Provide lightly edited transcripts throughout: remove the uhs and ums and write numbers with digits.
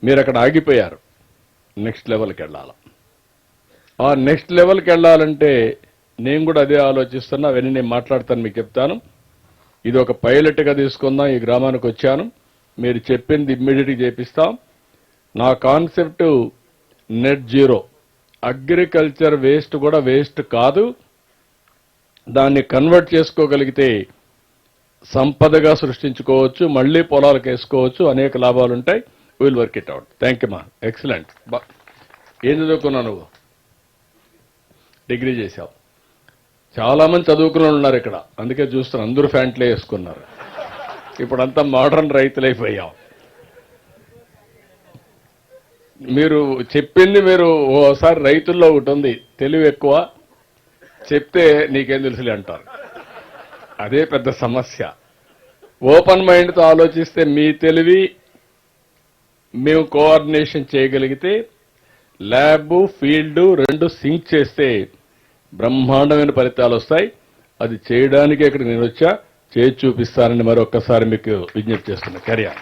మీరు అక్కడ ఆగిపోయారు. నెక్స్ట్ లెవెల్కి వెళ్ళాలి. ఆ నెక్స్ట్ లెవెల్కి వెళ్ళాలంటే నేను కూడా అదే ఆలోచిస్తున్నా. అవన్నీ నేను మాట్లాడతాను, మీకు చెప్తాను. ఇది ఒక పైలట్గా తీసుకుందాం. ఈ గ్రామానికి వచ్చాను, మీరు చెప్పింది ఇమ్మీడియట్గా చేపిస్తాం. నా concept net zero. Agriculture waste కూడా వేస్ట్ కాదు, దాన్ని కన్వర్ట్ చేసుకోగలిగితే సంపదగా సృష్టించుకోవచ్చు, మళ్లీ పొలాలకు వేసుకోవచ్చు, అనేక లాభాలు ఉంటాయి. Will work it out. Thank you మా. ఎక్సలెంట్. ఏం చదువుకున్నావు నువ్వు? డిగ్రీ చేశావు. చాలా మంది చదువుకున్న ఉన్నారు ఇక్కడ, అందుకే చూస్తున్నారు అందరూ ఫ్యాంట్లే వేసుకున్నారు. ఇప్పుడంతా మోడర్న్ రైతులైపోయాం. మీరు చెప్పింది మీరు ఓసారి రైతుల్లో ఒకటి ఉంది, తెలివి ఎక్కువ, చెప్తే నీకేం తెలుసులే అంటారు. అదే పెద్ద సమస్య. ఓపెన్ మైండ్తో ఆలోచిస్తే మీ తెలివి మేము కోఆర్డినేషన్ చేయగలిగితే, ల్యాబ్ ఫీల్డ్ రెండు సింక్ చేస్తే బ్రహ్మాండమైన ఫలితాలు వస్తాయి. అది చేయడానికి ఇక్కడ నేను వచ్చా, చేసి చూపిస్తానని మరొక్కసారి మీకు విజ్ఞప్తి చేస్తున్నా. కర్యా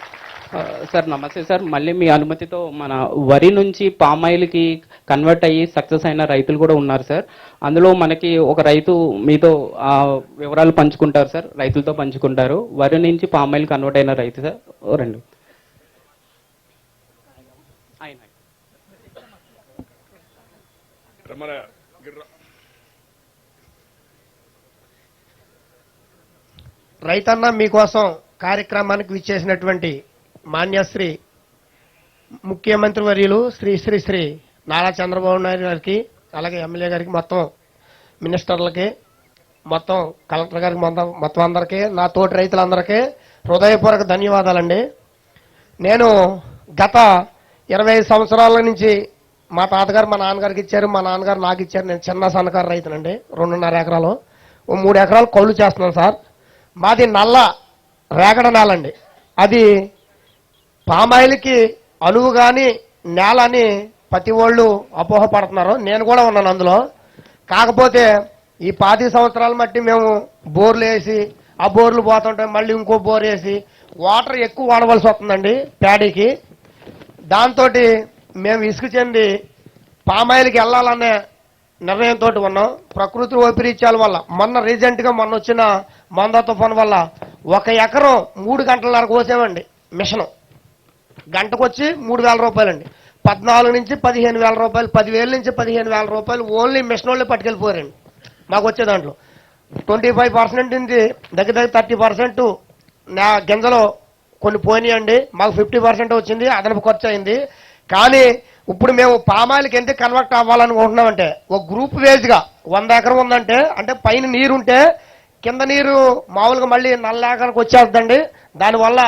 సార్ నమస్తే సార్. మళ్ళీ మీ అనుమతితో మన వరి నుంచి పామాయిల్కి కన్వర్ట్ అయ్యి సక్సెస్ అయిన రైతులు కూడా ఉన్నారు సార్. అందులో మనకి ఒక రైతు మీతో వివరాలు పంచుకుంటారు సార్, రైతులతో పంచుకుంటారు. వరి నుంచి పామాయిల్ కన్వర్ట్ అయిన రైతు సార్ రండి. రైతన్న మీకోసం కార్యక్రమానికి విచ్చేసినటువంటి మాన్యశ్రీ ముఖ్యమంత్రి వర్యులు శ్రీ శ్రీ శ్రీ నారా చంద్రబాబు నాయుడు గారికి, అలాగే ఎమ్మెల్యే గారికి, మొత్తం మినిస్టర్లకి, మొత్తం కలెక్టర్ గారికి, మొత్తం అందరికీ, నా తోటి రైతులందరికీ హృదయపూర్వక ధన్యవాదాలండి. నేను గత 25 సంవత్సరాల నుంచి మా తాతగారు మా నాన్నగారికి ఇచ్చారు, మా నాన్నగారు నాకు ఇచ్చారు. నేను చిన్న సన్నకారు రైతునండి. 2.5 ఎకరాలు, 3 ఎకరాలు కౌలు చేస్తున్నాను సార్. మాది నల్ల రేగడ నేలండి. అది పామాయిల్కి అనువు కానీ నేల అని ప్రతి వాళ్ళు అపోహపడుతున్నారు. నేను కూడా ఉన్నాను అందులో. కాకపోతే ఈ 10 సంవత్సరాల మట్టి మేము బోర్లు వేసి, ఆ బోర్లు పోతుంటే మళ్ళీ ఇంకో బోర్ వేసి వాటర్ ఎక్కువ వాడవలసి వస్తుందండి ప్యాడీకి. దాంతో మేము ఇసుకు చెంది పామాయిల్కి వెళ్ళాలనే నిర్ణయంతో ఉన్నాం. ప్రకృతి వైపరీత్యాల వల్ల మొన్న రీసెంట్గా మొన్న వచ్చిన మంద తుఫాన్ వల్ల 1 ఎకరం 3 గంటలన్నర కోసామండి. మిషను గంటకు వచ్చి 3,000 రూపాయలండి. 14 నుంచి 15,000 రూపాయలు, 10,000 నుంచి 15,000 రూపాయలు ఓన్లీ మిషన్ వాళ్ళే పట్టుకెళ్ళిపోయారండి. మాకు వచ్చే దాంట్లో 25% నుంచి దగ్గర 30% నా గింజలో కొన్ని పోయినాయండి. మాకు 50% వచ్చింది, అదనపు ఖర్చు అయింది. కానీ ఇప్పుడు మేము పామాయిల్కి ఎందుకు కన్వర్ట్ అవ్వాలనుకుంటున్నామంటే, ఒక గ్రూప్ వేజ్గా 100 ఎకరం ఉందంటే, అంటే పైన నీరు ఉంటే కింద నీరు మామూలుగా మళ్ళీ నల్ల ఎకరానికి వచ్చేస్తుందండి. దానివల్ల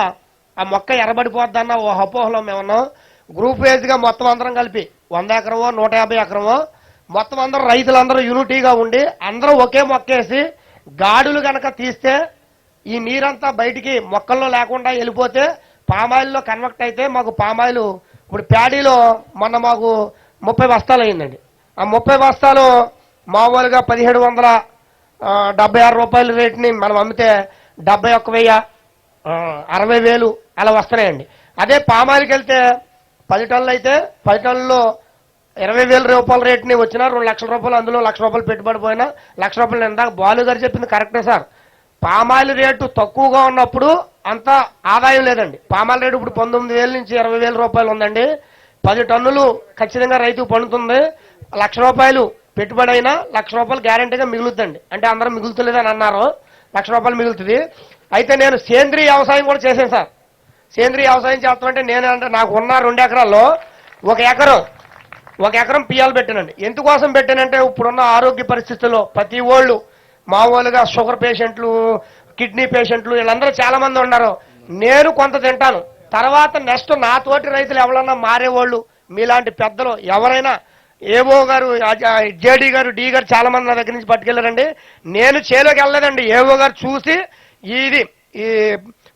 ఆ మొక్క ఎర్రబడిపోద్దన్న ఓ అపోహలో మేమున్నాం. గ్రూప్ వేజ్గా మొత్తం అందరం కలిపి 100 ఎకరమో 150 ఎకరమో మొత్తం అందరూ రైతులందరూ యూనిటీగా ఉండి అందరూ ఒకే మొక్కేసి గాడులు గనక తీస్తే ఈ నీరంతా బయటికి మొక్కల్లో లేకుండా వెళ్ళిపోతే పామాయిల్లో కన్వర్ట్ అయితే మాకు పామాయిల్ ఇప్పుడు ప్యాడీలో మొన్న మాకు 30 బస్తాలు అయిందండి. ఆ 30 బస్తాలు మామూలుగా 1776 రూపాయల రేటుని మనం అమ్మితే 71,000, 60,000 అలా వస్తున్నాయండి. అదే పామాయిల్కి వెళ్తే 10 టన్నులు అయితే 10 టన్నుల్లో 20,000 రూపాయల రేటుని వచ్చినా 2 లక్షల రూపాయలు, అందులో 1 లక్ష రూపాయలు పెట్టుబడి పోయినా 1 లక్ష రూపాయలు. ఇందాక బాలు గారు చెప్పింది కరెక్టే సార్. పామాయిల్ రేటు తక్కువగా ఉన్నప్పుడు అంత ఆదాయం లేదండి. పామాయిల్ రేటు ఇప్పుడు 19,000 నుంచి 20,000 రూపాయలు ఉందండి. 10 టన్నులు ఖచ్చితంగా రైతుకు పండుతుంది. 1 లక్ష రూపాయలు పెట్టుబడి అయినా 1 లక్ష రూపాయలు గ్యారంటీగా మిగులుతుందండి. అంటే అందరూ మిగులుతులేదని అన్నారు, 1 లక్ష రూపాయలు మిగులుతుంది. అయితే నేను సేంద్రీయ వ్యవసాయం కూడా చేశాను సార్. సేంద్రీయ వ్యవసాయం చేస్తామంటే నేనంటే నాకు ఉన్న 2 ఎకరాల్లో 1 ఎకరం పియ్యాలు పెట్టానండి. ఎందుకోసం పెట్టానంటే ఇప్పుడున్న ఆరోగ్య పరిస్థితుల్లో ప్రతి వాళ్ళు మామూలుగా షుగర్ పేషెంట్లు, కిడ్నీ పేషెంట్లు వీళ్ళందరూ చాలా మంది ఉన్నారు. నేను కొంత తింటాను. తర్వాత నెక్స్ట్ నా తోటి రైతులు ఎవరన్నా మారేవాళ్ళు మీలాంటి పెద్దలు ఎవరైనా, ఏవో గారు, జేడీ గారు, డి గారు చాలా మంది నా దగ్గర నుంచి పట్టుకెళ్ళారండి. నేను చేలోకి వెళ్ళలేదండి. ఏవో గారు చూసి ఈ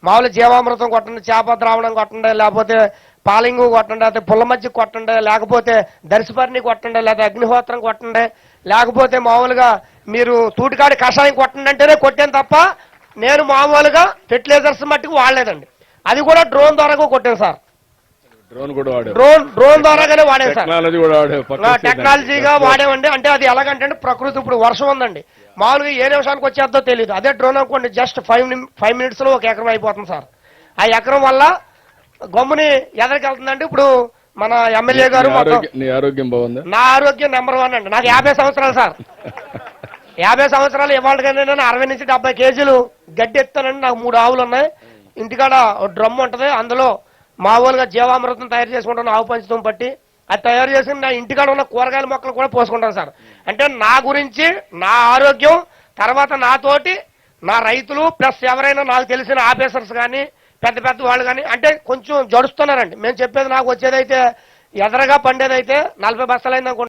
మామూలు జీవామృతం కొట్టండి, చేప ద్రావణం కొట్టండి, లేకపోతే పాలింగు కొట్టండి, లేకపోతే పుల్ల మజ్జిగ కొట్టండి, లేకపోతే దర్శపర్ణి కొట్టండి, లేకపోతే అగ్నిహోత్రం కొట్టండి, లేకపోతే మామూలుగా మీరు తూటికాడి కషాయం కొట్టండి అంటేనే కొట్టాను తప్ప నేను మామూలుగా ఫెర్టిలైజర్స్ మట్టుకు వాడలేదండి. అది కూడా డ్రోన్ ద్వారా కొట్టాను సార్. డ్రోన్ కూడా వాడే డ్రోన్ ద్వారాగానే వాడాం సార్. టెక్నాలజీ కూడా వాడే టెక్నాలజీగా వాడేవండి. అంటే అది ఎలాగంటే ప్రకృతి ఇప్పుడు వర్షం ఉందండి, మామూలుగా ఏ నిమిషానికి వచ్చేద్దో తెలియదు. అదే డ్రోన్ అనుకోండి జస్ట్ 5 minutes లో 1 ఎకరం అయిపోతుంది సార్. ఆ ఎకరం వల్ల గమ్ముని ఎదరికి వెళ్తుందండి. ఇప్పుడు మన ఎమ్మెల్యే గారు నీ ఆరోగ్యం బాగుందా? నా ఆరోగ్యం నెంబర్ 1 అండి. నాకు 50 సంవత్సరాలు సార్. 50 సంవత్సరాలు ఇవాళకైనా నేను 60 నుంచి 70 కేజీలు గడ్డి ఎత్తానండి. నాకు 3 ఆవులు ఉన్నాయి. ఇంటికాడ డ్రమ్ ఉంటది, అందులో మామూలుగా జీవామృతం తయారు చేసుకుంటాను, ఆవు పంచతం పట్టి అది తయారు చేసి నా ఇంటికాడ ఉన్న కూరగాయల మొక్కలు కూడా పోసుకుంటాను సార్. అంటే నా గురించి, నా ఆరోగ్యం, తర్వాత నాతోటి నా రైతులు ప్లస్ ఎవరైనా నాకు తెలిసిన ఆఫీసర్స్ కానీ పెద్ద పెద్ద వాళ్ళు కానీ అంటే కొంచెం జడుస్తున్నారండి. మేము చెప్పేది నాకు వచ్చేదైతే ఎదరగా పండేదైతే 40 బస్తాలైంది అనుకుంటున్నాను.